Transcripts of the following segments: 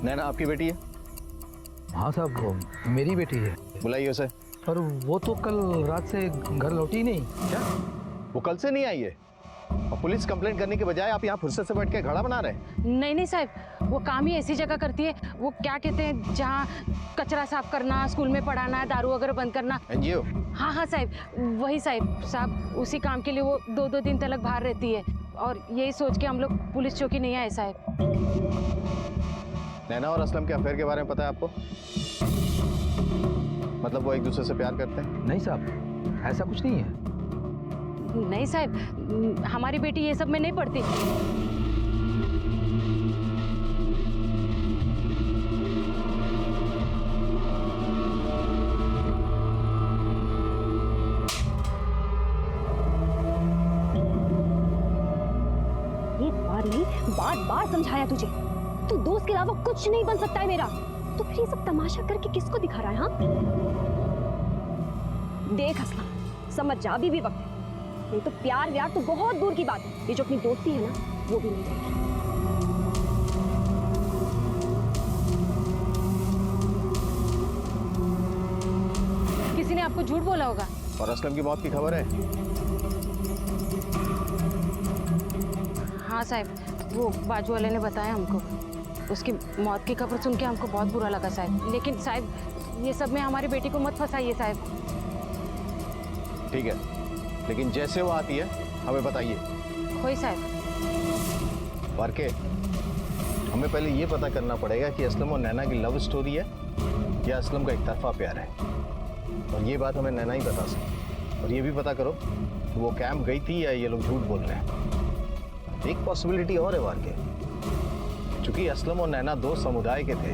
नैना आपकी बेटी है? हाँ साहब, वो मेरी बेटी है। बुलाइए उसे। पर वो तो कल रात से घर लौटी ही नहीं। क्या? वो कल से नहीं आई है? और पुलिस कंप्लेंट करने के बजाय आप यहाँ फुर्सत से बैठ के घड़ा बना रहे हैं। नहीं नहीं साहब, वो काम ही ऐसी जगह करती है। वो क्या कहते हैं, जहाँ कचरा साफ करना, स्कूल में पढ़ाना, दारू वगैरह बंद करना। एनजीओ? हाँ हाँ साहब, वही साहब उसी काम के लिए वो 2-2 दिन तक बाहर रहती है। और यही सोच के हम लोग पुलिस चौकी नहीं आए साहब। नैना और असलम के अफेयर के बारे में पता है आपको? मतलब वो एक दूसरे से प्यार करते हैं? नहीं साहब, ऐसा कुछ नहीं है। नहीं साहब, हमारी बेटी ये सब में नहीं पड़ती। एक बार नहीं, बार बार समझाया तुझे। तू दोस्त के अलावा कुछ नहीं बन सकता है मेरा। तो फिर ये सब तमाशा करके किसको दिखा रहा है? हाँ देख असलम, समझ जा, अभी भी वक्त है। नहीं तो प्यार व्यार तो बहुत दूर की बात है, ये जो अपनी दोस्ती है ना, वो भी नहीं रहेगी। किसी ने आपको झूठ बोला होगा। और असलम की मौत की खबर है? हाँ साहब, वो बाजू वाले ने बताया हमको। उसकी मौत की खबर सुन के हमको बहुत बुरा लगा साहब। लेकिन साहब, ये सब में हमारी बेटी को मत फंसाइए साहब। ठीक है, लेकिन जैसे वो आती है हमें बताइए। कोई साहब। वारके, हमें पहले ये पता करना पड़ेगा कि असलम और नैना की लव स्टोरी है या असलम का एक तरफा प्यार है। और ये बात हमें नैना ही बता सकती। और ये भी पता करो कि वो कैंप गई थी या ये लोग झूठ बोल रहे हैं। एक पॉसिबिलिटी और है वारके, चूंकि असलम और नैना दो समुदाय के थे,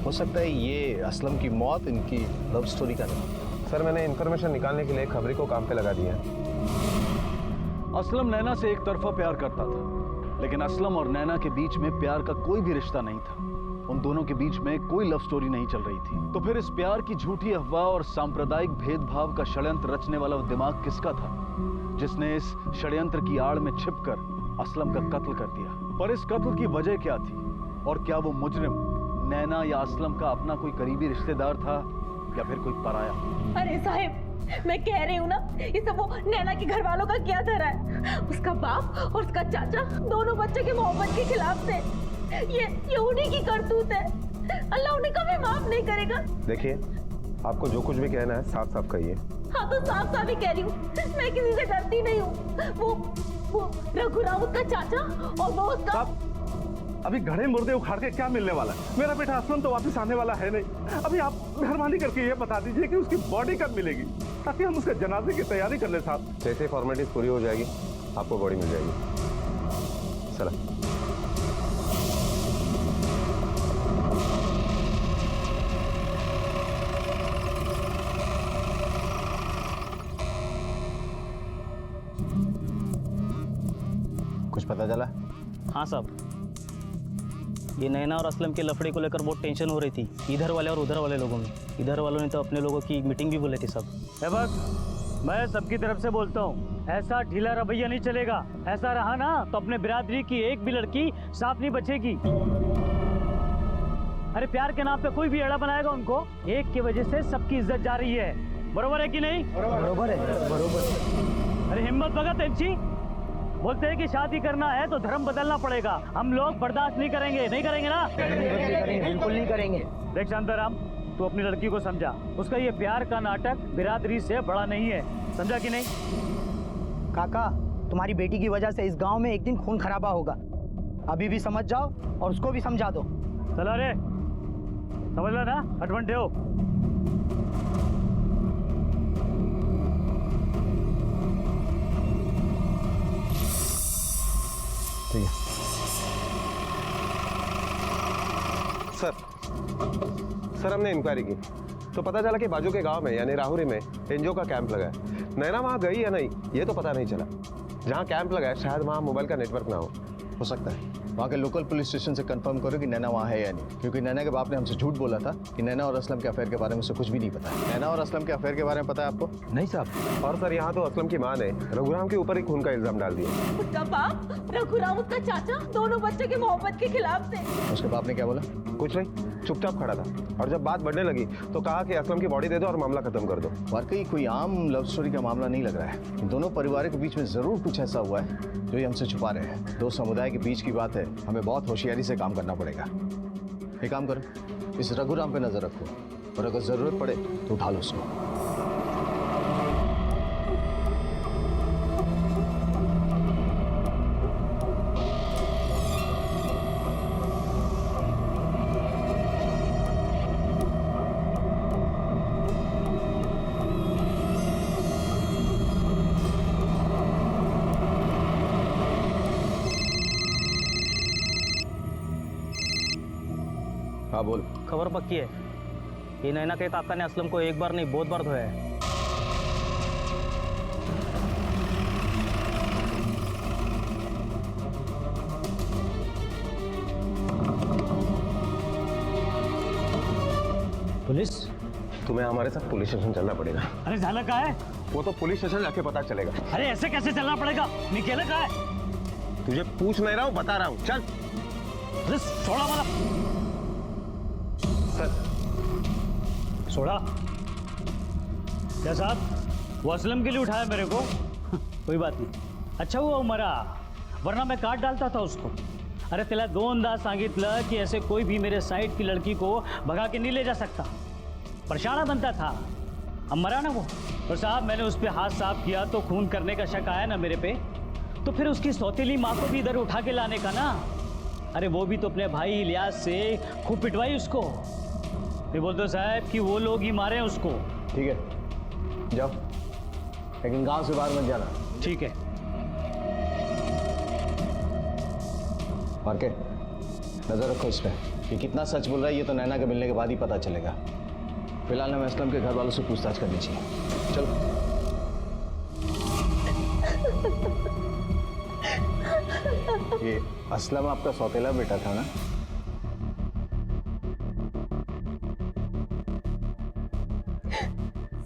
हो सकता है ये असलम की मौत इनकी लव स्टोरी का नहीं। सर, मैंने इन्फॉर्मेशन निकालने के लिए खबरी को काम पे लगा दिया है। असलम नैना से एक तरफा प्यार करता था, लेकिन असलम और नैना के बीच में प्यार का कोई भी रिश्ता नहीं था। उन दोनों के बीच में कोई लव स्टोरी नहीं चल रही थी। तो फिर इस प्यार की झूठी अफवाह और सांप्रदायिक भेदभाव का षड्यंत्र रचने वाला दिमाग किसका था, जिसने इस षड्यंत्र की आड़ में छिपकर असलम का कत्ल कर दिया? पर इस कत्ल की वजह क्या थी? और क्या वो मुजरिम नैना या असलम का अपना कोई करीबी रिश्तेदार था या फिर कोई पराया? अरे साहब, मैं कह रही हूँ ना, ये सब वो नैना के घर वालों का क्या धरा है। उसका बाप और उसका चाचा दोनों बच्चे की मोहब्बत के खिलाफ थे। ये उन्हीं की करतूत है। अल्लाह उन्हें कभी माफ नहीं करेगा। देखिए, आपको जो कुछ भी कहना है साफ साफ कहिए। हाँ तो साफ साफ ही कह रही हूँ, मैं किसी से डरती नहीं हूँ। वो रघु राउत का चाचा और वो उसका। अभी घड़े मुर्दे उखाड़ के क्या मिलने वाला है? मेरा बेटा असलम तो वापस आने वाला है नहीं। अभी आप मेहरबानी करके ये बता दीजिए कि उसकी बॉडी कब मिलेगी, ताकि हम उसके जनाजे की तैयारी कर ले साहब। जैसे फॉर्मेलिटीज पूरी हो जाएगी आपको बॉडी मिल जाएगी। सलाम। कुछ पता चला? हाँ साहब, ये नैना और असलम के लफड़े को लेकर बहुत टेंशन हो रही थी इधर वाले और उधर वाले लोगों में। इधर वालों ने तो अपने लोगों की मीटिंग भी बुलाई थी सब। बस मैं सबकी तरफ से बोलता हूँ, ऐसा ढीला रवैया नहीं चलेगा। ऐसा रहा ना तो अपने बिरादरी की एक भी लड़की साफ नहीं बचेगी। अरे प्यार के नाम पे कोई भी अड़ा बनाएगा उनको, एक की वजह से सबकी इज्जत जा रही है। बरोबर है कि नहीं? बरोबर है, बरोबर। अरे हिम्मत भगत एमसी बोलते हैं कि शादी करना है तो धर्म बदलना पड़ेगा। हम लोग बर्दाश्त नहीं करेंगे, नहीं करेंगे ना? बिल्कुल नहीं करेंगे। देख शांताराम, तू अपनी लड़की को समझा। उसका ये प्यार का नाटक बिरादरी से बड़ा नहीं है, समझा कि नहीं? काका, तुम्हारी बेटी की वजह से इस गांव में एक दिन खून खराबा होगा। अभी भी समझ जाओ और उसको भी समझा दो। चला रे, समझ ला ना, अडवंटे हो। सर, हमने इंक्वायरी की तो पता चला कि बाजू के गांव में यानी राहुरी में एनजीओ का कैंप लगा है। नैना वहां गई या नहीं ये तो पता नहीं चला। जहां कैंप लगा है शायद वहां मोबाइल का नेटवर्क ना हो। हो सकता है वहाँ के लोकल पुलिस स्टेशन से कंफर्म करो कि नैना वहाँ है या नहीं, क्योंकि नैना के बाप ने हमसे झूठ बोला था कि नैना और असलम के अफेयर के बारे में उसे कुछ भी नहीं पता है। नैना और असलम के अफेयर के बारे में पता है आपको? नहीं साहब। और सर यहाँ तो असलम की माँ ने रघुराम के ऊपर ही खून का इल्जाम डाल दिया। उसका बाप, रघुराम उसका चाचा, दोनों बच्चों की मोहब्बत के खिलाफ थे। उसके बाप ने क्या बोला? कुछ नहीं, चुपचाप खड़ा था, और जब बात बढ़ने लगी तो कहा कि असलम की बॉडी दे दो और मामला खत्म कर दो। वाकई कोई आम लव स्टोरी का मामला नहीं लग रहा है। इन दोनों परिवारों के बीच में जरूर कुछ ऐसा हुआ है जो ये हमसे छुपा रहे हैं। दो समुदाय के बीच की बात है, हमें बहुत होशियारी से काम करना पड़ेगा। एक काम करो, इस रघुराम पे नजर रखो और अगर जरूरत पड़े तो उठा लो उसको। हाँ बोल। खबर पक्की है, ये नैना के काका ने असलम को एक बार नहीं बहुत बार धोया है। पुलिस? तुम्हें हमारे साथ पुलिस स्टेशन चलना पड़ेगा। अरे झाला का है? वो तो पुलिस स्टेशन जाके पता चलेगा। अरे ऐसे कैसे चलना पड़ेगा? निकेला का है? तुझे पूछ नहीं रहा हूँ, बता रहा हूँ, चल। अरे सोड़ा वाला सर। सोड़ा क्या साहब, वो असलम के लिए उठाया मेरे को? कोई बात नहीं, अच्छा हुआ मरा, वरना मैं काट डालता था उसको। अरे त्याला दोनदा सांगितलं की ऐसे कोई भी मेरे साइड की लड़की को भगा के नहीं ले जा सकता। परेशान बनता था, अब मरा ना वो। और साहब मैंने उस पर हाथ साफ किया तो खून करने का शक आया ना मेरे पे, तो फिर उसकी सौतेली माँ को भी इधर उठा के लाने का ना। अरे वो भी तो अपने भाई इलियास से खूब पिटवाई उसको। मैं बोलते साहब कि वो लोग ही मारे उसको। ठीक है जाओ, लेकिन गांव से बाहर मत जाना। ठीक है। और के नजर रखो इस पे, ये कितना सच बोल रहा है ये तो नैना के मिलने के बाद ही पता चलेगा। फिलहाल हमें असलम के घर वालों से पूछताछ करनी चाहिए। चलो। ये असलम आपका सौतेला बेटा था ना?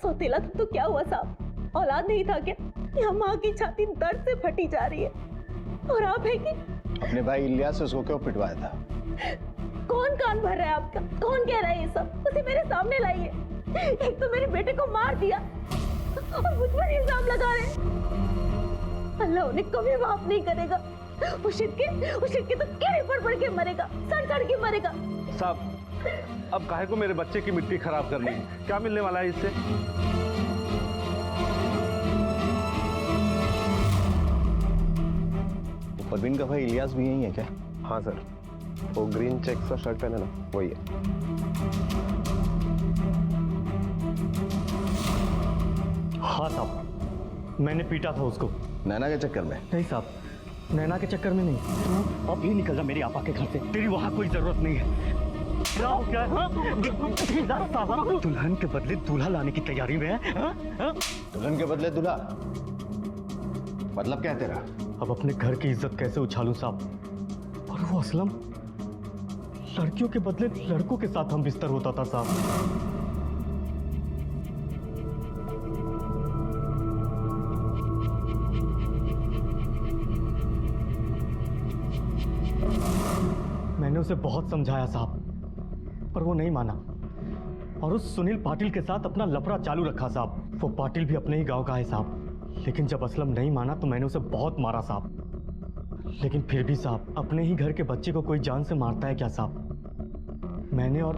सौतेला था तो क्या हुआ साहब, औलाद नहीं था क्या? यहाँ माँ की छाती दर्द से फटी जा रही है, और आप है कि अपने भाई इलियास से उसको क्यों पिटवाया था? कौन कान भर रहा है आपका? कौन कह रहा है ये सब? उसे मेरे सामने लाइए। एक तो मेरे बेटे को मार दिया और मुझ पर इल्जाम लगा रहे हैं। अल्लाह उन्हें कभी माफ नहीं करेगा। वो शिरके तो कीड़े पड़ के मरेगा, सड़ के मरेगा। साहब अब काहे को मेरे बच्चे की मिट्टी खराब करनी है? क्या मिलने वाला है इससे? परवीन का भाई इलियास भी यही है क्या? हाँ सर, वो ग्रीन चेक्स का शर्ट पहने ना, वही है। हाँ साहब, मैंने पीटा था उसको। नैना के चक्कर में? नहीं साहब, नैना के चक्कर में नहीं। तू अब ही निकल जा मेरी आपा के घर से, तेरी वहां कोई जरूरत नहीं है। क्या हो क्या है? दुल्हन के बदले दूल्हा लाने की तैयारी में है? दुल्हन के बदले दूल्हा? मतलब क्या है तेरा? अब अपने घर की इज्जत कैसे उछालूं साहब? और वो असलम लड़कियों के बदले लड़कों के साथ हम बिस्तर होता था साहब। मैंने उसे बहुत समझाया साहब, पर वो नहीं माना और उस सुनील पाटिल के साथ अपना लफड़ा चालू रखा साहब। वो पाटिल भी अपने ही गांव का है साहब, लेकिन जब असलम नहीं माना तो मैंने उसे बहुत मारा साहब। लेकिन फिर भी साहब, अपने ही घर के बच्चे को कोई जान से मारता है क्या साहब? मैंने और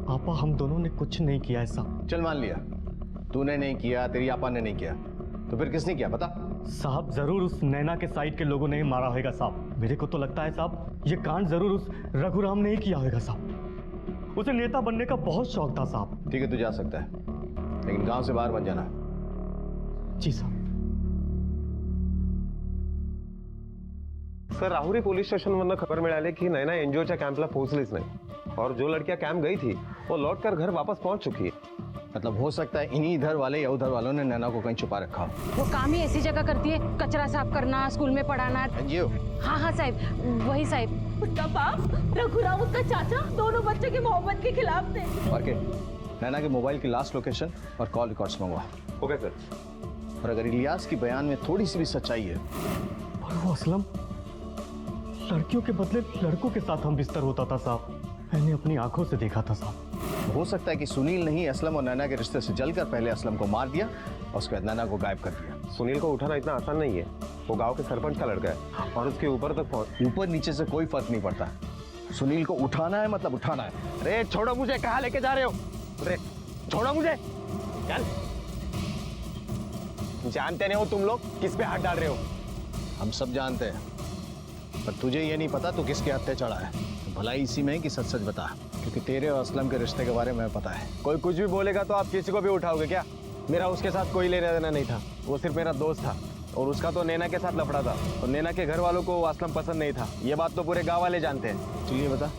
आपा हम दोनों ने कुछ नहीं किया है साहब। चल मान लिया तूने नहीं किया, तेरी आपा ने नहीं किया, तो फिर किसने किया बता? साहब जरूर उस नैना के साइड के लोगों ने ही मारा होगा साहब। मेरे को तो लगता है साहब ये कांड जरूर उस रघुराम ने ही किया होगा साहब। उसे नेता बनने का बहुत शौक था साहब। ठीक है तू जा सकता है, लेकिन गांव से बाहर मत जाना। जी साहब। सर राहुरी पोलीस स्टेशनवरनं खबर मिळाली की नैना एनजीओच्या कॅम्पला पोहोचलीच नाही, और जो लड़कियां कॅम्प गई थी वो लौटकर घर वापस पहुंच चुकी है। मतलब हो सकता है इन्हीं इधर वाले या उधर वालों ने नैना को कहीं छुपा रखा हो। वो काम ही ऐसी जगह करती है, कचरा साफ करना, स्कूल में पढ़ाना। ये हाँ हाँ साहब, वही साहब। उसका बाप रघुराम, उसका चाचा, दोनों बच्चों की मोहब्बत के खिलाफ थे। आरके, नैना के मोबाइल की लास्ट लोकेशन और कॉल रिकॉर्ड्स मंगवा। Okay sir. और अगर इलियास की बयान में थोड़ी सी भी सच्चाई है, पर वो असलम लड़कियों के बदले लड़कों के साथ हम बिस्तर होता था साहब, मैंने अपनी आंखों से देखा था साहब। हो सकता है कि सुनील ने ही असलम और नैना के रिश्ते से जलकर पहले असलम को मार दिया और उसके बाद नैना को गायब कर दिया। सुनील को उठाना इतना आसान नहीं है, वो गांव के सरपंच का लड़का है और उसके ऊपर तक पहुंच। ऊपर नीचे से कोई फर्क नहीं पड़ता, सुनील को उठाना है मतलब उठाना है। अरे छोड़ो मुझे, कहाँ लेके जा रहे हो? अरे छोड़ो मुझे, चल। जानते नहीं हो तुम लोग किस पे हाथ डाल रहे हो? हम सब जानते हैं, पर तुझे ये नहीं पता तू किसके हत्थे चढ़ा है। तो भलाई इसी में है कि सच सच बता, क्योंकि तेरे और असलम के रिश्ते के बारे में पता है। कोई कुछ भी बोलेगा तो आप किसी को भी उठाओगे क्या? मेरा उसके साथ कोई लेना देना नहीं था, वो सिर्फ मेरा दोस्त था और उसका तो नैना के साथ लफड़ा था और नैना के घर वालों को असलम पसंद नहीं था। ये बात तो पूरे गांव वाले जानते हैं। चलिए बता,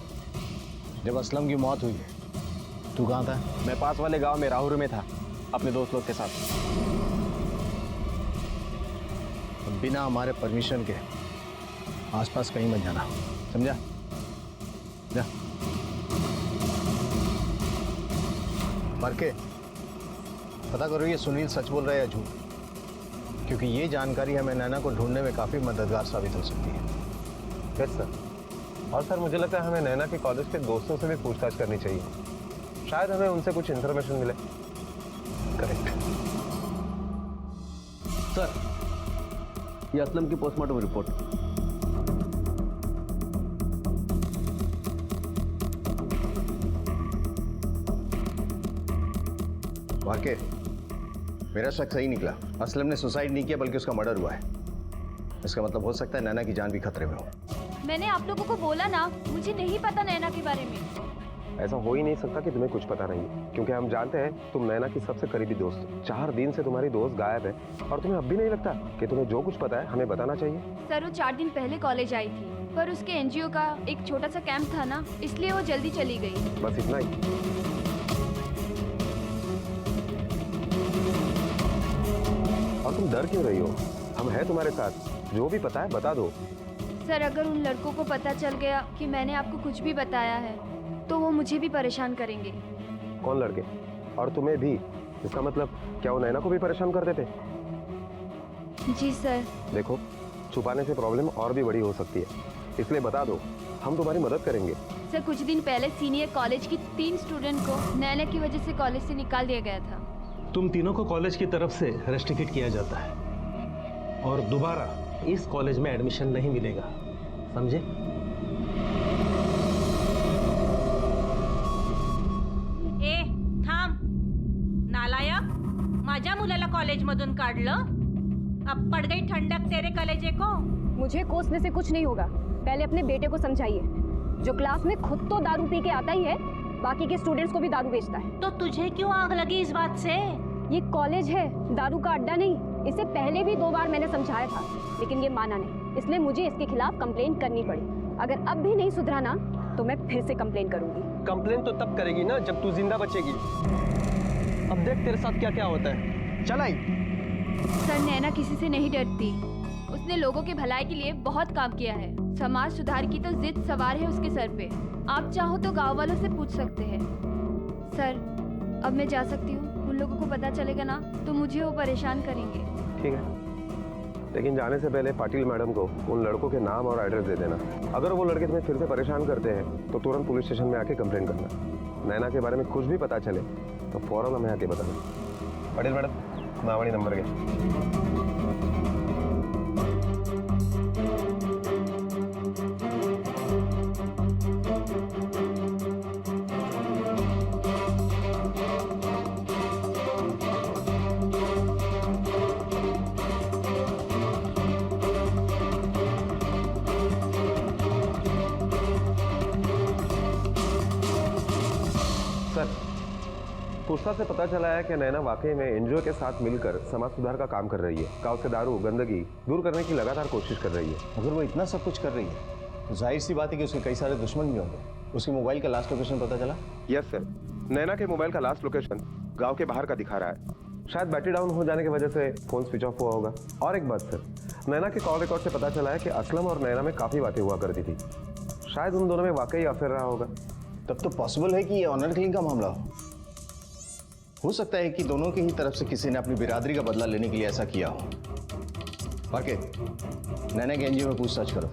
जब असलम की मौत हुई तू कहाँ था? मैं पास वाले गांव में राहुल में था अपने दोस्त लोग के साथ। बिना हमारे परमिशन के आसपास कहीं मत जाना, समझा? जा। मर के पता करो ये सुनील सच बोल रहा है या झूठ, क्योंकि ये जानकारी हमें नैना को ढूंढने में काफी मददगार साबित हो सकती है। Yes sir. और सर मुझे लगता है हमें नैना के कॉलेज के दोस्तों से भी पूछताछ करनी चाहिए, शायद हमें उनसे कुछ इन्फॉर्मेशन मिले। करेक्ट सर, ये असलम की पोस्टमार्टम रिपोर्ट। वाकई मेरा शक सही निकला, असलम ने सुसाइड नहीं किया बल्कि उसका मर्डर हुआ है। इसका मतलब हो सकता है नैना की जान भी खतरे में हो। मैंने आप लोगों को बोला ना, मुझे नहीं पता नैना के बारे में। ऐसा हो ही नहीं सकता कि तुम्हें कुछ पता नहीं है, क्योंकि हम जानते हैं तुम नैना की सबसे करीबी दोस्त हो। 4 दिन से तुम्हारी दोस्त गायब है और तुम्हें अब भी नहीं लगता कि तुम्हें जो कुछ पता है हमें बताना चाहिए? सर वो 4 दिन पहले कॉलेज आई थी, पर उसके एनजीओ का एक छोटा सा कैंप था ना, इसलिए वो जल्दी चली गई। बस इतना ही? और तुम डर क्यों रही हो? हम हैं तुम्हारे साथ, जो भी पता है बता दो। सर अगर उन लड़कों को पता चल गया कि मैंने आपको कुछ भी बताया है तो वो मुझे भी परेशान करेंगे। कौन लड़के? और तुम्हें भी? इसका मतलब क्या वो नैना को भी परेशान कर देते? जी सर। देखो, छुपाने से प्रॉब्लम और भी बड़ी हो सकती है, इसलिए बता दो, हम तुम्हारी मदद करेंगे। सर कुछ दिन पहले सीनियर कॉलेज की 3 स्टूडेंट को नैना की वजह से कॉलेज से निकाल दिया गया था। तुम तीनों को कॉलेज की तरफ से रेस्ट्रिक्ट किया जाता है और दोबारा इस कॉलेज में एडमिशन नहीं मिलेगा, समझे? ए थांब नालायक, माझ्या मुलाला कॉलेजमधून काढलं, अब पड़ गई ठंडक तेरे कलेजे को। मुझे कोसने से कुछ नहीं होगा, पहले अपने बेटे को समझाइए। जो क्लास में खुद तो दारू पी के आता ही है, बाकी के स्टूडेंट्स को भी दारू बेचता है। तो तुझे क्यों आग लगी इस बात से? ये कॉलेज है, दारू का अड्डा नहीं। इसे पहले भी 2 बार मैंने समझाया था, लेकिन ये माना नहीं, इसलिए मुझे इसके खिलाफ कंप्लेन करनी पड़ी। अगर अब भी नहीं सुधरा ना तो मैं फिर से कंप्लेन करूंगी। कंप्लेन तो तब करेगी ना जब तू जिंदा बचेगी। अब देख तेरे साथ क्या क्या होता है। चल आई। सर नैना किसी से नहीं डरती, उसने लोगों के भलाई के लिए बहुत काम किया है। समाज सुधार की तो जिद सवार है उसके सर पे। आप चाहो तो गांव वालों से पूछ सकते हैं। सर अब मैं जा सकती हूँ, उन लोगों को पता चलेगा ना तो मुझे वो परेशान करेंगे। ठीक है, लेकिन जाने से पहले पाटिल मैडम को उन लड़कों के नाम और एड्रेस दे देना। अगर वो लड़के तुम्हें फिर से परेशान करते हैं तो तुरंत पुलिस स्टेशन में आके कंप्लेन करना। नैना के बारे में कुछ भी पता चले तो फौरन हमें आके बताना। पाटिल मैडम, मावड़ी नंबर के। पूछताछ से पता चला है कि नैना वाकई में एनजीओ के साथ मिलकर समाज सुधार का काम कर रही है। गांव से दारू गंदगी दूर करने की लगातार कोशिश कर रही है। अगर वो इतना सब कुछ कर रही है तो जाहिर सी बात है कि उसके कई सारे दुश्मन भी होंगे। उसकी मोबाइल का लास्ट लोकेशन पता चला? यस सर, नैना के मोबाइल का लास्ट लोकेशन गांव के बाहर का दिखा रहा है। शायद बैटरी डाउन हो जाने की वजह से फोन स्विच ऑफ हुआ होगा। और एक बात सर, नैना के कॉल रिकॉर्ड से पता चला है कि असलम और नैना में काफ़ी बातें हुआ करती थी। शायद उन दोनों में वाकई अफेयर रहा होगा। तब तो पॉसिबल है कि ये ऑनर किलिंग का मामला हो सकता है कि दोनों की ही तरफ से किसी ने अपनी बिरादरी का बदला लेने के लिए ऐसा किया हो। वाकई नैना के एनजीओ में पूछताछ करो,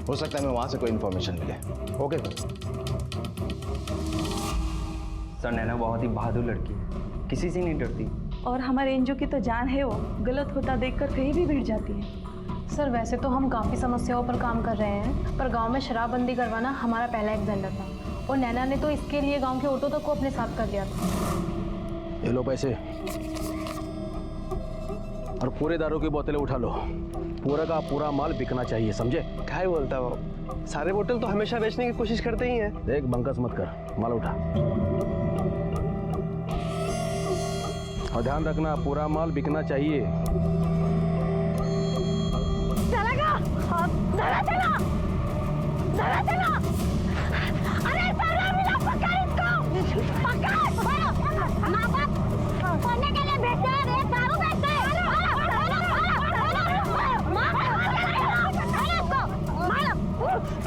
हो सकता है मैं वहां से कोई इन्फॉर्मेशन मिले। Okay sir. सर नैना बहुत ही बहादुर लड़की है, किसी से नहीं डरती। और हमारे एनजीओ की तो जान है, वो गलत होता देखकर कहीं भी भिड़ जाती है। सर वैसे तो हम काफ़ी समस्याओं पर काम कर रहे हैं, पर गांव में शराबबंदी करवाना हमारा पहला एजेंडा था और नैना ने तो इसके लिए गांव के औरतों तक को अपने साथ कर दिया था। ये लो पैसे और पूरे दारू की बोतलें उठा लो। पूरा का पूरा माल बिकना चाहिए, समझे? क्या बोलता वो, सारे बोतल तो हमेशा बेचने की कोशिश करते ही हैं। देख बंकस मत कर, माल उठा और ध्यान रखना पूरा माल बिकना चाहिए। चलेगा? धरा चला, धरा चला। अरे सारा मिला, पकड़ इसको, पकड़। माँ बाप पढ़ने के लिए भेजते हैं, रे दारू बेचते हैं।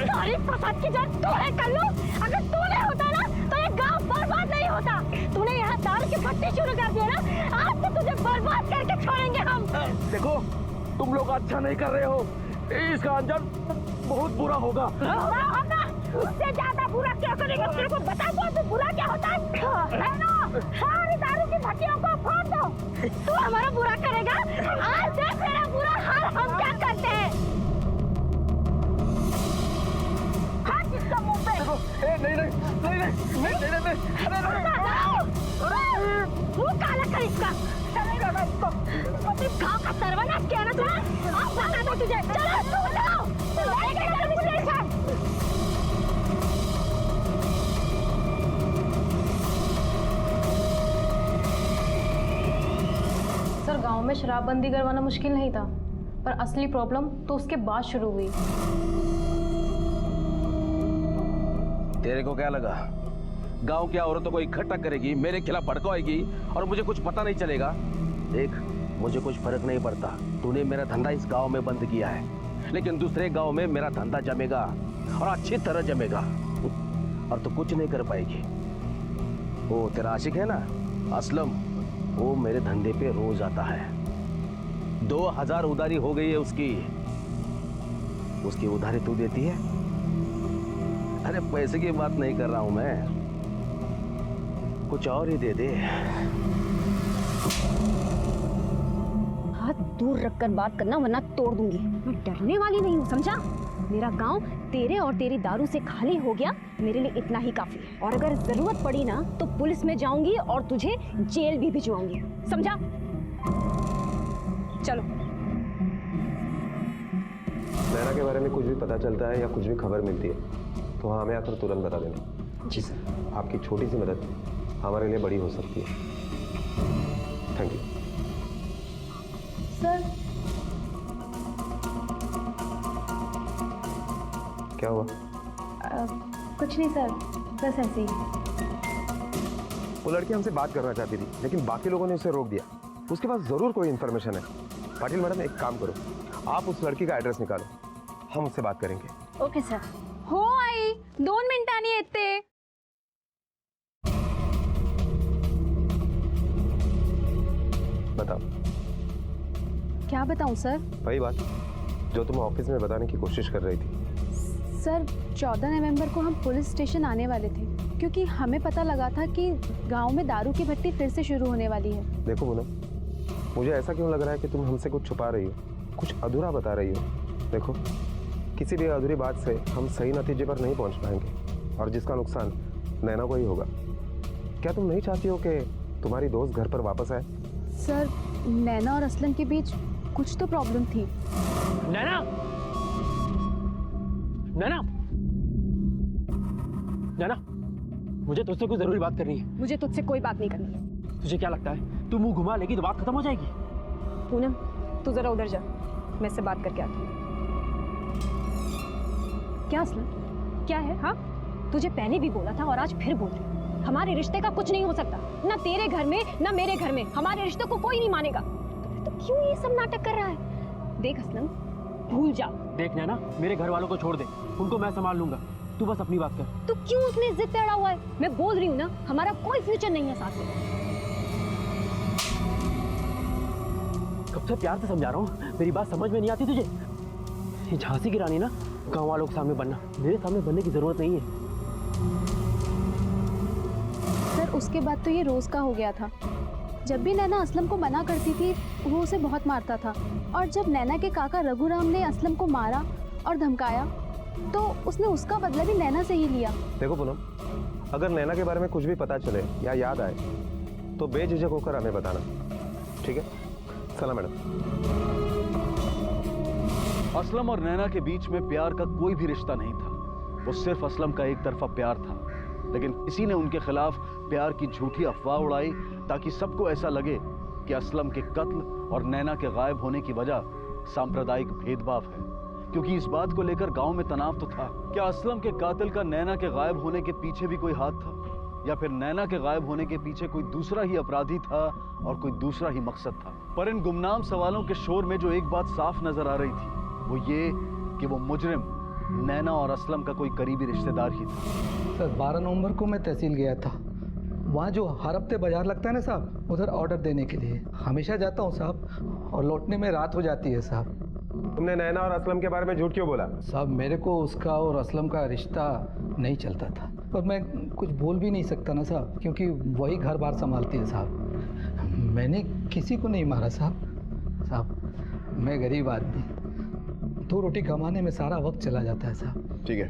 सारी फसाद की जड़ तू है कल्लू। अगर तू नहीं होता ना तो ये गांव बर्बाद नहीं होता। तूने यहाँ दारू की भट्टी शुरू कर दिया ना, आज तो तुझे बर्बाद करके छोड़ेंगे हम। देखो तुम लोग अच्छा नहीं कर रहे हो, इसका अंजाम बहुत बुरा होगा। उससे ज्यादा बुरा क्या करेगा? तेरे को बता दो तो बुरा क्या होता है ना? सारी दारू की भट्टियों को फोड़ दो। तू हमारा बुरा करेगा? आज देख तेरा बुरा हाल हम क्या करते हैं। हाथ इसका मुंह पे। मुंह काला कर इसका। गाँव का सर्वनाश किया ना तूने, अब बता दो तुझे। चलो तू बताओ, सर गांव में शराबबंदी करवाना मुश्किल नहीं था, पर असली प्रॉब्लम तो उसके बाद शुरू हुई। तेरे को क्या लगा गांव की औरतों को इकट्ठा करेगी, मेरे खिलाफ भड़काएगी और मुझे कुछ पता नहीं चलेगा? देख मुझे कुछ फर्क नहीं पड़ता, तूने मेरा धंधा इस गांव में बंद किया है, लेकिन दूसरे गांव में मेरा धंधा जमेगा और अच्छी तरह जमेगा और तू कुछ नहीं कर पाएगी। वो तेरा आशिक है ना असलम, वो मेरे धंधे पे रोज आता है। 2000 उधारी हो गई है उसकी उधारी तू देती है? अरे पैसे की बात नहीं कर रहा हूं मैं, कुछ और ही दे दे। हाथ दूर रखकर बात करना वरना तोड़ दूंगी। मैं डरने वाली नहीं हूँ, समझा? मेरा गांव तेरे और तेरी दारू से खाली हो गया, मेरे लिए इतना ही काफी है। और अगर जरूरत पड़ी ना तो पुलिस में जाऊंगी और तुझे जेल भी भिजवाऊंगी, समझा? चलो। नैना के बारे में कुछ भी पता चलता है या कुछ भी खबर मिलती है तो हाँ हमें आकर तुरंत बता देना। जी सर। आपकी छोटी सी मदद हमारे लिए बड़ी हो सकती है। Thank you sir. क्या हुआ? कुछ नहीं सर, बस ऐसे ही। वो लड़की हमसे बात करना चाहती थी लेकिन बाकी लोगों ने उसे रोक दिया। उसके पास जरूर कोई इन्फॉर्मेशन है। पाटिल मैडम एक काम करो, आप उस लड़की का एड्रेस निकालो, हम उससे बात करेंगे। Okay sir. हो आई 2 मिनिटांनी येते। बताओ। क्या बताऊं सर? वही बात जो तुम ऑफिस में बताने की कोशिश कर रही थी। सर 14 नवंबर को हम पुलिस स्टेशन आने वाले थे क्योंकि हमें पता लगा था कि गांव में दारू की भट्टी फिर से शुरू होने वाली है। देखो पूनम, मुझे ऐसा क्यों लग रहा है कि तुम हमसे कुछ छुपा रही हो, कुछ अधूरा बता रही हो। देखो किसी भी अधूरी बात से हम सही नतीजे पर नहीं पहुंच पाएंगे और जिसका नुकसान नैना को ही होगा। क्या तुम नहीं चाहती हो कि तुम्हारी दोस्त घर पर वापस आए? सर नैना और असलम के बीच कुछ तो प्रॉब्लम थी। नैना, नैना, नैना, मुझे तुझसे कुछ जरूरी बात करनी है। मुझे तुझसे कोई बात नहीं करनी है। तुझे क्या लगता है तू मुंह घुमा लेगी तो बात खत्म हो जाएगी? पूनम तू जरा उधर जा, मैं इससे बात करके आती हूँ। क्या असलम, क्या है? हाँ तुझे पहले भी बोला था और आज फिर बोल रही हूँ, हमारे रिश्ते का कुछ नहीं हो सकता, ना तेरे घर में ना मेरे घर में। हमारे रिश्ते को कोई नहीं मानेगा। तो क्यों ये सब नाटक कर रहा है? देख असलम, भूल जा। देख नैना, मेरे घर वालों को छोड़ दे, उनको मैं संभाल लूंगा, तू बस अपनी बात कर। तू क्यों इतनी जिद पे अड़ा हुआ है? मैं बोल रही हूँ ना, हमारा कोई फ्यूचर नहीं है साथ में। कब से प्यार से समझा रहा हूँ, मेरी बात समझ में नहीं आती तुझे? ये झांसी की रानी ना गांव वालों के सामने बनना, मेरे सामने बनने की जरूरत नहीं है। सर उसके बाद तो ये रोज़ का हो गया था। जब भी नैना असलम को मना करती थी वो उसे बहुत मारता था, और जब नैना के काका रघुराम ने असलम को मारा और धमकाया तो उसने उसका बदला भी नैना से ही लिया। देखो पूनम, अगर नैना के बारे में कुछ भी पता चले या याद आए तो बेझिझक होकर हमें बताना, ठीक है? सलाम मैडम। असलम और नैना के बीच में प्यार का कोई भी रिश्ता नहीं था। वो सिर्फ असलम का एक तरफा प्यार था, लेकिन किसी ने उनके खिलाफ प्यार की झूठी अफवाह उड़ाई ताकि सबको ऐसा लगे कि असलम के कत्ल और नैना के गायब होने की वजह सांप्रदायिक भेदभाव है। क्योंकि इस बात को लेकर गांव में तनाव तो था। क्या असलम के कातिल का नैना के गायब होने के पीछे भी कोई हाथ था, या फिर नैना के गायब होने के पीछे कोई दूसरा ही अपराधी था और कोई दूसरा ही मकसद था? पर इन गुमनाम सवालों के शोर में जो एक बात साफ नजर आ रही थी वो ये कि वो मुजरिम नैना और असलम का कोई करीबी रिश्तेदार ही था। सर 12 नवंबर को मैं तहसील गया था। वहाँ जो हर हफ्ते बाजार लगता है ना साहब, उधर ऑर्डर देने के लिए हमेशा जाता हूँ साहब, और लौटने में रात हो जाती है साहब। तुमने नैना और असलम के बारे में झूठ क्यों बोला? साहब मेरे को उसका और असलम का रिश्ता नहीं चलता था, पर मैं कुछ बोल भी नहीं सकता ना साहब, क्योंकि वही घर बार संभालती है साहब। मैंने किसी को नहीं मारा साहब। साहब मैं गरीब आदमी, 2 रोटी कमाने में सारा वक्त चला जाता है साहब। ठीक है,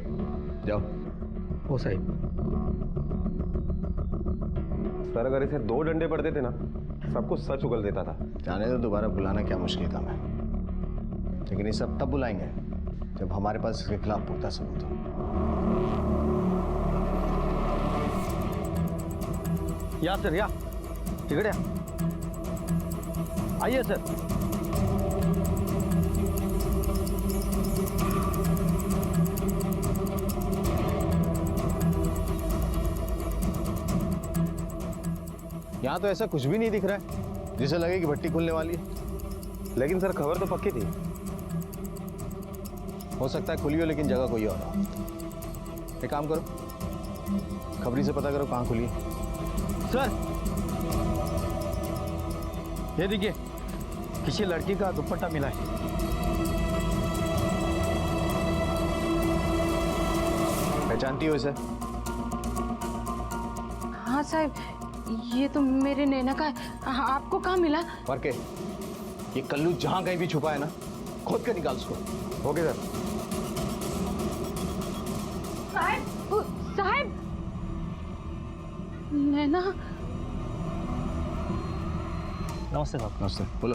जाओ। ओ साहब, सर अगर इसे 2 डंडे पड़ते थे ना, सब कुछ सच उगल देता था। जाने तो दोबारा बुलाना क्या मुश्किल काम है, लेकिन ये सब तब बुलाएंगे जब हमारे पास इसके खिलाफ पुख्ता सबूत हो। या सर, या इकडे या। आइए सर। यहाँ तो ऐसा कुछ भी नहीं दिख रहा है जिसे लगे कि भट्टी खुलने वाली है। लेकिन सर खबर तो पक्की थी। हो सकता है खुली हो, लेकिन जगह कोई और हो। एक काम करो, खबरी से पता करो कहाँ खुली है। सर ये देखिए, किसी लड़की का दुपट्टा मिला है। पहचानती हो इसे? हाँ साहब, ये तो मेरे नैना का है। आपको कहाँ मिला? और के ये कल्लू जहां कहीं भी छुपा है ना, खोद कर निकाल उसको। Okay sir. साहब नैना। नमस्ते साहब। नमस्ते, बोलो।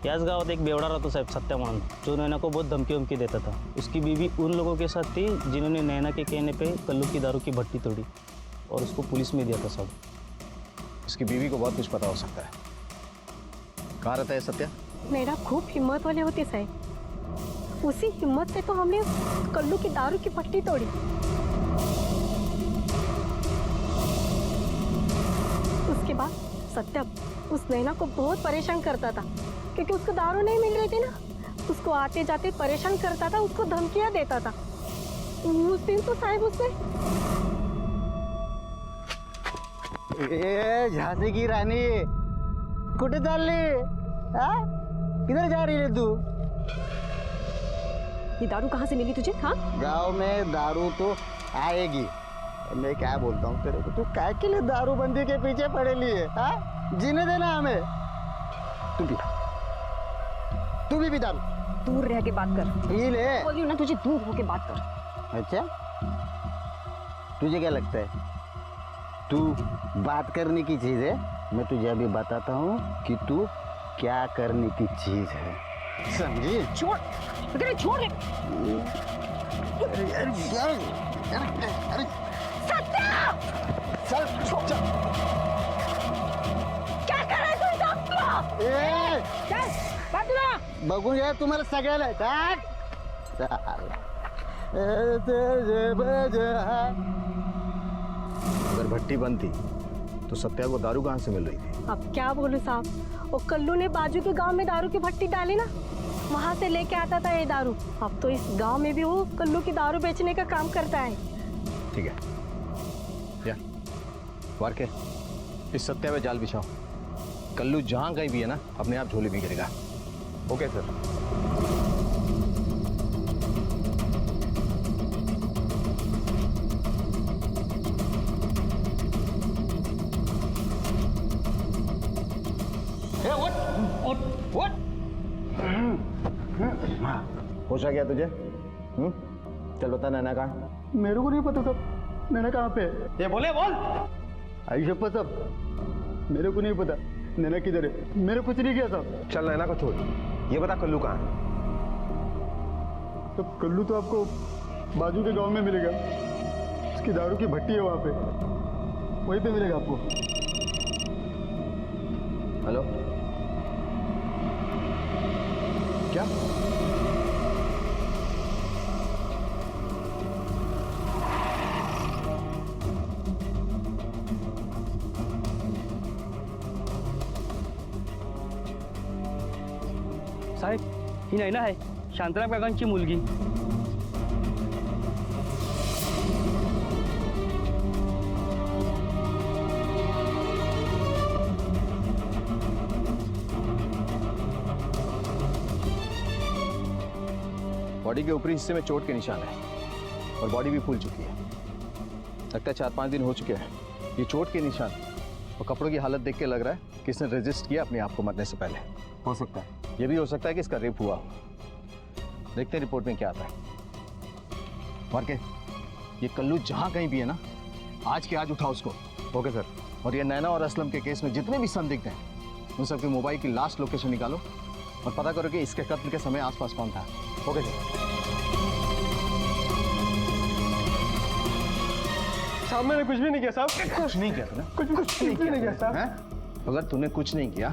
याच गावात एक बेवडा रहतो साहब, सत्या म्हणून, जो नैना को बहुत धमकी वमकी देता था। उसकी बीवी उन लोगों के साथ थी जिन्होंने नैना के कहने पे कल्लू की दारू की भट्टी तोड़ी और उसको पुलिस में दिया था साहब। इसकी बीवी को बहुत कुछ पता हो सकता है। कहाँ रहता है सत्या? मेरा खूब हिम्मत वाले होते साहब, उसी हिम्मत से तो हमने कल्लू की दारू की भट्टी तोड़ी। उसके बाद सत्या उस नैना को बहुत परेशान करता था, क्योंकि उसको दारू नहीं मिल रही थी ना। उसको आते जाते परेशान करता था, उसको धमकियां देता था। उस दिन तो साहब उसने झांसी की रानी कुठे चालली? किधर जा रही है तू? ये दारू कहाँ से मिली तुझे? हाँ, गांव में दारू तो आएगी। मैं क्या बोलता हूँ तेरे को, तू काय के लिए दारू बंदी के पीछे पड़े लिए? जीने देना हमें। तू भी दारू दूर रह के बात कर। पी ले। बोल रही हूँ ना तुझे, दूर होके बात कर। अच्छा, तुझे क्या लगता है तू बात करने की चीज है? मैं तुझे अभी बताता हूँ कि तू क्या करने की चीज है, समझी? छोड़, अगर छोड़ दे। सत्या! चल, चल। क्या कर रहे तुम सब? चल, बाजूला बघूया तुम्हाला सगळ्याला। अगर भट्टी बंद थी तो सत्या को दारू कहाँ से मिल रही थी? अब क्या बोलूं साहब, वो कल्लू ने बाजू के गांव में दारू की भट्टी डाली ना, वहां से लेके आता था ये दारू। अब तो इस गांव में भी वो कल्लू की दारू बेचने का काम करता है। ठीक है, या वारके इस सत्या पे जाल बिछाओ। कल्लू जहां कहीं भी है ना, अपने आप झोले में गिरेगा। Okay sir. होश आ गया तुझे? चल बता नैना कहाँ? मेरे को नहीं पता सब, नैना कहाँ पे है? ये बोले बोल। आयुष्यप्पा सब मेरे को नहीं पता नैना किधर है, मेरे कुछ नहीं किया सब। चल नैना को छोड़, ये बता कल्लू कहाँ है? तो कल्लू तो आपको बाजू के गांव में मिलेगा, उसकी दारू की भट्टी है वहाँ पे, वहीं पे मिलेगा आपको। हेलो, क्या? साहेब ही नैना आहे, शांताराम काकांची मुलगी. बॉडी के ऊपरी हिस्से में चोट के निशान है और बॉडी भी फूल चुकी है। लगता है 4-5 दिन हो चुके हैं। ये चोट के निशान और कपड़ों की हालत देख के लग रहा है कि इसने रेजिस्ट किया अपने आप को मरने से पहले। हो सकता है, ये भी हो सकता है कि इसका रेप हुआ। देखते हैं रिपोर्ट में क्या आता है। वारके, ये कल्लू जहां कहीं भी है ना, आज के आज उठाओ उसको। Okay sir. और ये नैना और असलम के केस में जितने भी संदिग्ध हैं, उन सबके मोबाइल की लास्ट लोकेशन निकालो और पता करो कि इसके कत्ल के समय आसपास कौन था। Okay sir. साहब मैंने कुछ भी नहीं किया साहब। कुछ नहीं किया तूने? कुछ नहीं किया साहब। अगर तूने कुछ नहीं किया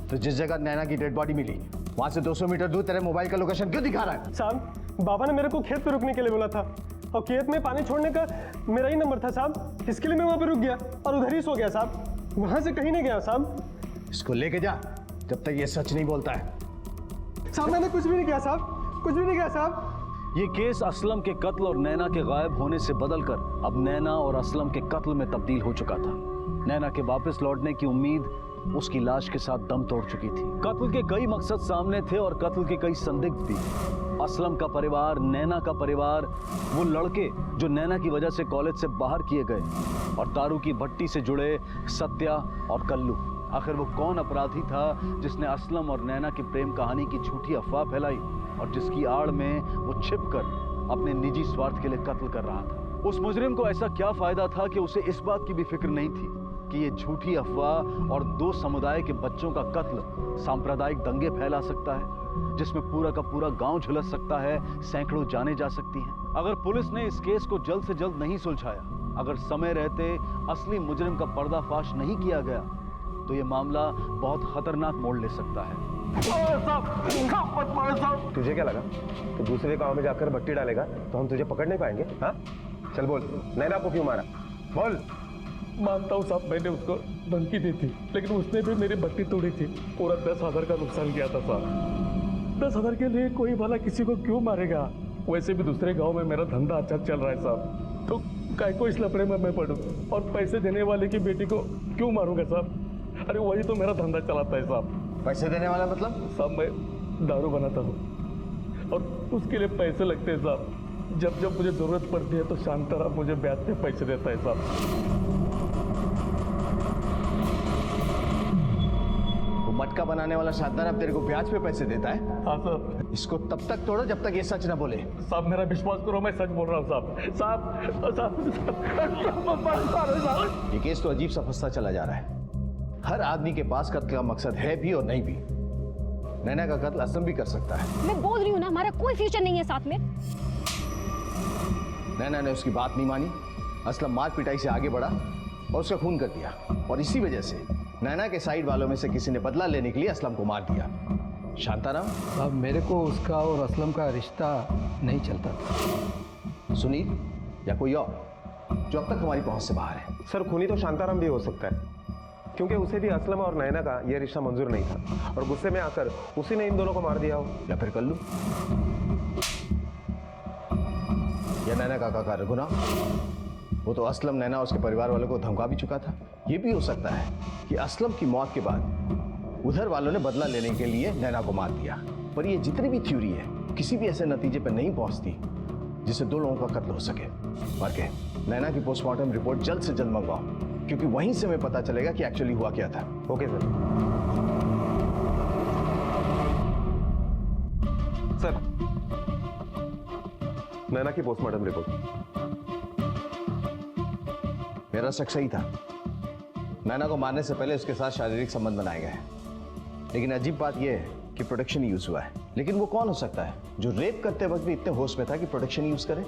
तो जिस जगह नैना की डेड बॉडी मिली वहां से 200 मीटर दूर तेरे मोबाइल का लोकेशन क्यों दिखा रहा है? साहब बाबा ने मेरे को खेत पे रुकने के लिए बोला था और खेत में पानी छोड़ने का मेरा ही नंबर था साहब, इसके लिए मैं वहां पे रुक गया और उधर ही सो गया साहब, वहां से कहीं नहीं गया साहब। इसको लेके जा जब तक ये सच नहीं बोलता है। साहब मैंने कुछ भी नहीं किया साहब, कुछ भी नहीं किया साहब। ये केस असलम के कत्ल और नैना के गायब होने से बदलकर अब नैना और असलम के कत्ल में तब्दील हो चुका था। नैना के वापस लौटने की उम्मीद उसकी लाश के साथ दम तोड़ चुकी थी। कत्ल के कई मकसद सामने थे और कत्ल के कई संदिग्ध भी। असलम का परिवार, नैना का परिवार, वो लड़के जो नैना की वजह से कॉलेज से बाहर किए गए और दारू की भट्टी से जुड़े सत्या और कल्लू। आखिर वो कौन अपराधी था जिसने असलम और नैना की प्रेम कहानी की झूठी अफवाह फैलाई और जिसकी आड़ में वो छिपकर अपने निजी स्वार्थ के लिए कत्ल कर रहा था? उस मुजरिम को ऐसा क्या फायदा था कि उसे इस बात की भी फिक्र नहीं थी कि ये झूठी अफवाह और 2 समुदाय के बच्चों का कत्ल सांप्रदायिक दंगे फैला सकता है, जिसमें पूरा का पूरा गांव झुलस सकता है, सैकड़ों जाने जा सकती हैं। अगर पुलिस ने इस केस को जल्द से जल्द नहीं सुलझाया, अगर समय रहते असली मुजरिम का पर्दाफाश नहीं किया गया, तो ये मामला बहुत खतरनाक मोड़ ले सकता है। तुझे क्या लगा तो दूसरे गांव में जाकर भट्टी डालेगा तो हम तुझे पकड़ नहीं पाएंगे? हाँ चल बोल, नैना को क्यों मारा? बोल। मानता हूँ साहब मैंने उसको धमकी दी थी, लेकिन उसने भी मेरी भट्टी तोड़ी थी। पूरा 10,000 का नुकसान किया था साहब। 10,000 के लिए कोई भला किसी को क्यों मारेगा? वैसे भी दूसरे गांव में मेरा धंधा अच्छा चल रहा है साहब, तो काय को इस लफड़े में मैं पड़ूं और पैसे देने वाले की बेटी को क्यों मारूंगा साहब? अरे वही तो मेरा धंधा चलाता है साहब। पैसे देने वाला मतलब? साहब मैं दारू बनाता हूँ और उसके लिए पैसे लगते हैं साहब। जब जब मुझे जरूरत पड़ती है तो शांताराम मुझे ब्याज पे पैसे देता है साहब। वो मटका बनाने वाला शांताराम तेरे को ब्याज पे पैसे देता है? हाँ सर। इसको तब तक तोड़ो जब तक ये सच ना बोले। साहब मेरा विश्वास करो, मैं सच बोल रहा हूँ साहब। ये केस तो अजीब सा फंसता चला जा रहा है। हर आदमी के पास कत्ल का मकसद है भी और नहीं भी। नैना का कत्ल असलम भी कर सकता है। मैं बोल रही हूँ ना, हमारा कोई फ्यूचर नहीं है साथ में। नैना ने उसकी बात नहीं मानी, असलम मार पिटाई से आगे बढ़ा और उसका खून कर दिया, और इसी वजह से नैना के साइड वालों में से किसी ने बदला लेने के लिए असलम को मार दिया। शांताराम साहब मेरे को उसका और असलम का रिश्ता नहीं चलता था। सुनील या कोई और जो अब तक हमारी पहुंच से बाहर है। सर खूनी तो शांताराम भी हो सकता है, क्योंकि उसे भी असलम और नैना का यह रिश्ता मंजूर नहीं था और गुस्से में आकर उसी ने इन दोनों को मार दिया हो। या फिर कल्लू, या नैना काका का रघुराम। वो तो असलम, नैना और उसके परिवार वालों को धमका भी चुका था। ये भी हो सकता है कि असलम की मौत के बाद उधर वालों ने बदला लेने के लिए नैना को मार दिया। पर ये जितनी भी थ्योरी है किसी भी ऐसे नतीजे पर नहीं पहुंचती जिससे दो लोगों का कत्ल हो सके। के नैना की पोस्टमार्टम रिपोर्ट जल्द से जल्द मंगवाओ, क्योंकि वहीं से हमें पता चलेगा कि एक्चुअली हुआ क्या था। Okay sir. सर, नैना की पोस्टमार्टम रिपोर्ट। मेरा शक सही था। नैना को मारने से पहले उसके साथ शारीरिक संबंध बनाए गए हैं, लेकिन अजीब बात यह है कि प्रोटेक्शन यूज हुआ है। लेकिन वो कौन हो सकता है जो रेप करते वक्त भी इतने होश में था कि प्रोटेक्शन यूज करे?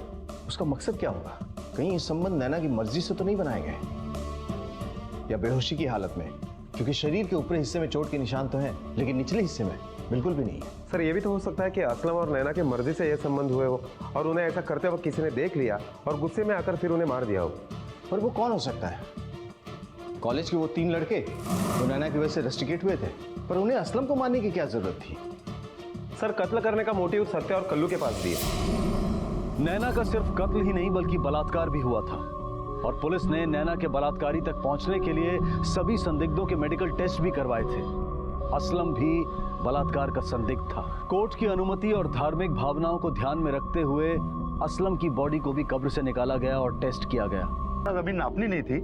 उसका मकसद क्या होगा? कहीं ये संबंध नैना की मर्जी से तो नहीं बनाए गए, या बेहोशी की हालत में? क्योंकि शरीर के ऊपरी हिस्से में चोट के निशान तो हैं, लेकिन निचले हिस्से में बिल्कुल भी नहीं है। सर, ये भी तो हो सकता है कि असलम और नैना की मर्जी से यह संबंध हुए हो और उन्हें ऐसा करते वक्त किसी ने देख लिया और गुस्से में आकर फिर उन्हें मार दिया हो। पर वो कौन हो सकता है? कॉलेज के वो 3 लड़के जो नैना की वजह से रस्टिकेट हुए थे, पर उन्हें असलम को मारने की क्या जरूरत थी? सर, कत्ल करने का मोटिव सत्य और कल्लू के पास भी है। नैना का सिर्फ कत्ल ही नहीं बल्कि बलात्कार भी हुआ था, और पुलिस ने नैना के बलात्कारी तक पहुंचने के लिए सभी संदिग्धों के मेडिकल टेस्ट भी करवाए थे। असलम भी बलात्कार का संदिग्ध था। कोर्ट की अनुमति और धार्मिक भावनाओं को ध्यान में रखते हुए असलम की बॉडी को भी कब्र से निकाला गया और टेस्ट किया गया। जमीन नापनी नहीं थी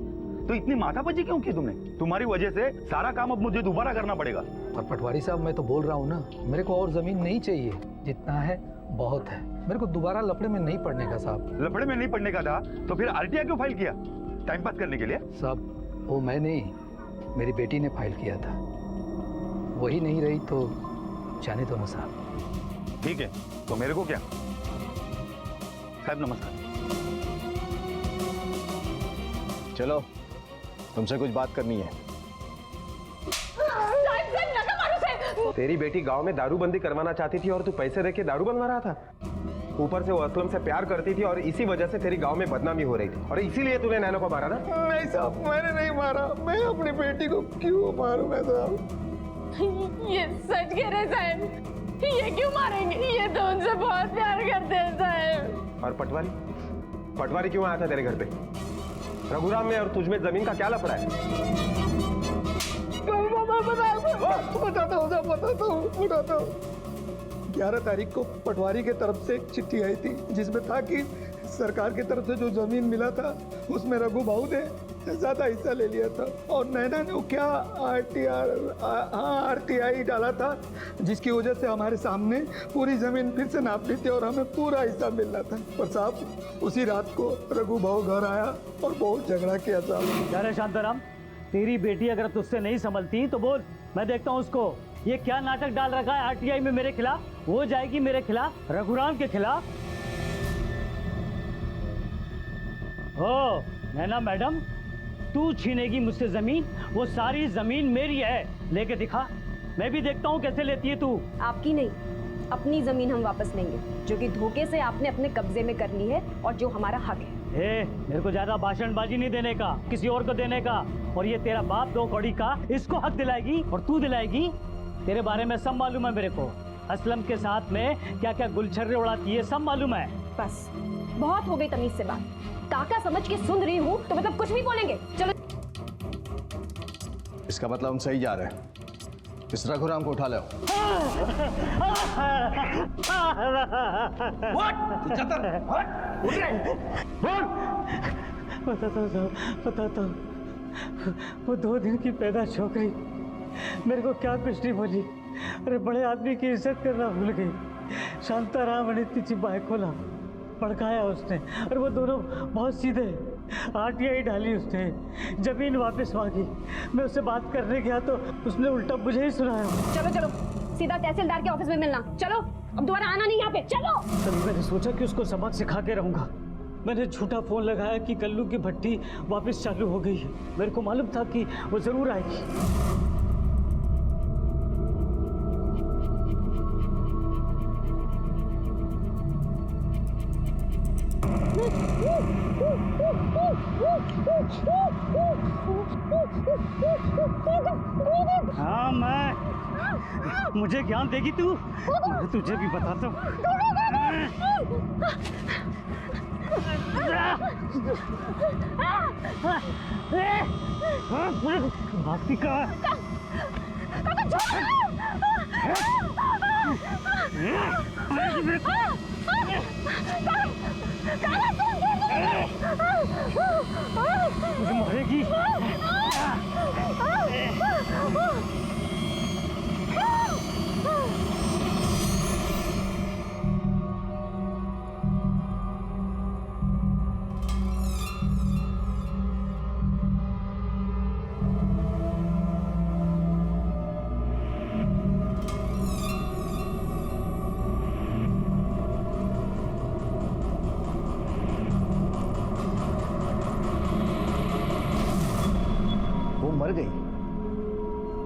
तो इतनी माथापच्ची क्यों की तुमने? तुम्हारी वजह से सारा काम अब मुझे दोबारा करना पड़ेगा। और पटवारी साहब, मैं तो बोल रहा हूँ ना, मेरे को और जमीन नहीं चाहिए, जितना है बहुत है। मेरे को दोबारा लफड़े में नहीं पड़ने का साहब। लफड़े में नहीं पड़ने का था तो फिर आरटीआई क्यों फाइल किया? टाइम पास करने के लिए? साहब, वो मैं नहीं, मेरी बेटी ने फाइल किया था। वही नहीं रही तो जाने दो ना साहब। ठीक है, तो मेरे को क्या? साहब नमस्कार। चलो, तुमसे कुछ बात करनी है। तेरी बेटी गांव में दारूबंदी करवाना चाहती थी और तू पैसे देके दारू बनवा रहा था। ऊपर से वो असलम से प्यार करती थी और इसी वजह से तेरी गांव में बदनामी हो रही थी, और इसीलिए तूने नैना को मारा ना? नहीं साहब, मैंने नहीं मारा। मैं अपनी बेटी को क्यों मारूंगा साहब? ये सच कह रहे साहब, ये क्यों मारेंगे? ये तो उनसे बहुत प्यार करते हैं साहब। और पटवारी क्यों आया था तेरे घर पे? रघुराम में और तुझ में जमीन का क्या लफड़ा है? बताता हूँ। 11 तारीख को पटवारी के तरफ से एक चिट्ठी आई थी जिसमें था कि सरकार की तरफ से जो जमीन मिला था उसमें रघु भाऊ ने ज्यादा हिस्सा ले लिया था, और नैना ने क्या आरटीआई डाला था, जिसकी वजह से हमारे सामने पूरी जमीन फिर से नाप ली थी और हमें पूरा हिस्सा मिलना था। पर साहब, उसी रात को रघु भाऊ घर आया और बहुत झगड़ा किया साहब। अरे शांताराम, तेरी बेटी अगर तुझसे नहीं संभलती तो बोल, मैं देखता हूँ उसको। ये क्या नाटक डाल रखा है आरटीआई में मेरे खिलाफ? वो जाएगी मेरे खिलाफ, रघुराम के खिलाफ। ओ नैना मैडम, तू छीनेगी मुझसे जमीन? वो सारी जमीन मेरी है, लेके दिखा, मैं भी देखता हूँ कैसे लेती है तू। आपकी नहीं, अपनी जमीन हम वापस लेंगे, जो कि धोखे से आपने अपने कब्जे में कर ली है और जो हमारा हक है। मेरे को ज्यादा भाषणबाजी नहीं देने का, किसी और को देने का। और ये तेरा बाप 2 कौड़ी का, इसको हक दिलाएगी और तू दिलाएगी? तेरे बारे में सब मालूम है मेरे को। असलम के साथ में क्या क्या गुलछर्रे उड़ाती है सब मालूम है। बस बहुत हो गई तमीज से बात। काका समझ के सुन रही हूँ तो मतलब कुछ भी बोलेंगे। चलो, इसका मतलब हम सही जा रहे हैं। इस रघुराम को उठा लो। बताता हूँ, वो 2 दिन की पैदाश हो गई, मेरे को क्या कुछ नहीं बोली। अरे बड़े आदमी की इज्जत करना भूल गई। शांताराम ने तिची बायकोला भड़काया उसने, और वो दोनों बहुत सीधे। आरटीआई डाली उसने, जमीन वापस मांगी। मैं उससे बात करने गया तो उसने उल्टा मुझे ही सुनाया। चलो चलो, सीधा तहसीलदार के ऑफिस में मिलना। चलो, अब दोबारा आना नहीं यहाँ पे। चलो। तभी मैंने सोचा कि उसको सबक सिखा के रहूंगा। मैंने झूठा फोन लगाया कि कल्लू की भट्टी वापस चालू हो गई है। मेरे को मालूम था कि वो जरूर आएगी। हाँ मैं, मुझे ज्ञान देगी तू? मैं तुझे भी बताता हूँ। भागती कहाँ? मुझे मारेगी। मर गई?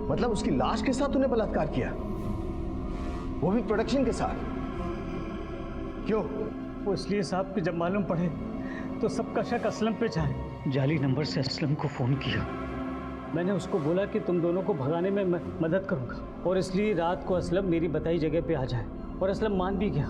मतलब उसकी लाश के साथ तूने बलात्कार किया, वो भी प्रोडक्शन के साथ? क्यों? वो इसलिए साहब कि जब मालूम पड़े तो सबका शक असलम पे जाए। जाली नंबर से असलम को फोन किया। मैंने उसको बोला कि तुम दोनों को भगाने में मैं मदद करूंगा, और इसलिए रात को असलम मेरी बताई जगह पे आ जाए, और असलम मान भी गया।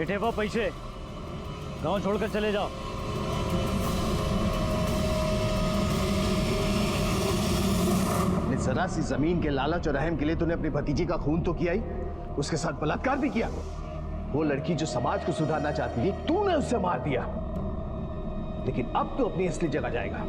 ठेवा पैसे गांव छोड़कर चले जाओ। अपने जरा सी जमीन के लालच और रहम के लिए तूने अपनी भतीजी का खून तो किया ही, उसके साथ बलात्कार भी किया। वो लड़की जो समाज को सुधारना चाहती थी, तूने उससे मार दिया। लेकिन अब तो अपनी असली जगह जाएगा।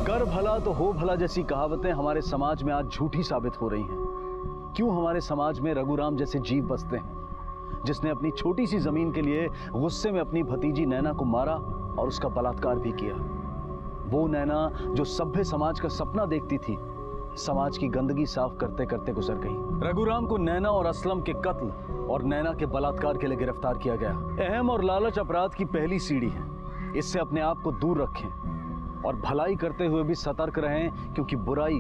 कर भला तो हो भला जैसी कहावतें हमारे समाज में आज झूठी साबित हो रही हैं। क्यों हमारे समाज में रघुराम जैसे जीव बसते हैं, जिसने अपनी छोटी सी जमीन के लिए गुस्से में अपनी भतीजी नैना को मारा और उसका बलात्कार भी किया। वो नैना जो सभ्य समाज का सपना देखती थी, समाज की गंदगी साफ करते करते गुजर गई। रघुराम को नैना और असलम के कत्ल और नैना के बलात्कार के लिए गिरफ्तार किया गया। अहम और लालच अपराध की पहली सीढ़ी है। इससे अपने आप को दूर रखें और भलाई करते हुए भी सतर्क रहें, क्योंकि बुराई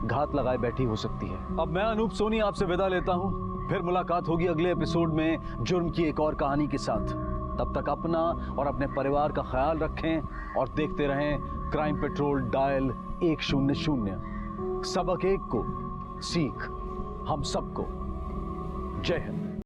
घात लगाए बैठी हो सकती है। अब मैं अनूप सोनी आपसे विदा लेता हूं। फिर मुलाकात होगी अगले एपिसोड में जुर्म की एक और कहानी के साथ। तब तक अपना और अपने परिवार का ख्याल रखें और देखते रहें क्राइम पेट्रोल डायल 100। सबक एक को सीख हम सबको। जय हिंद।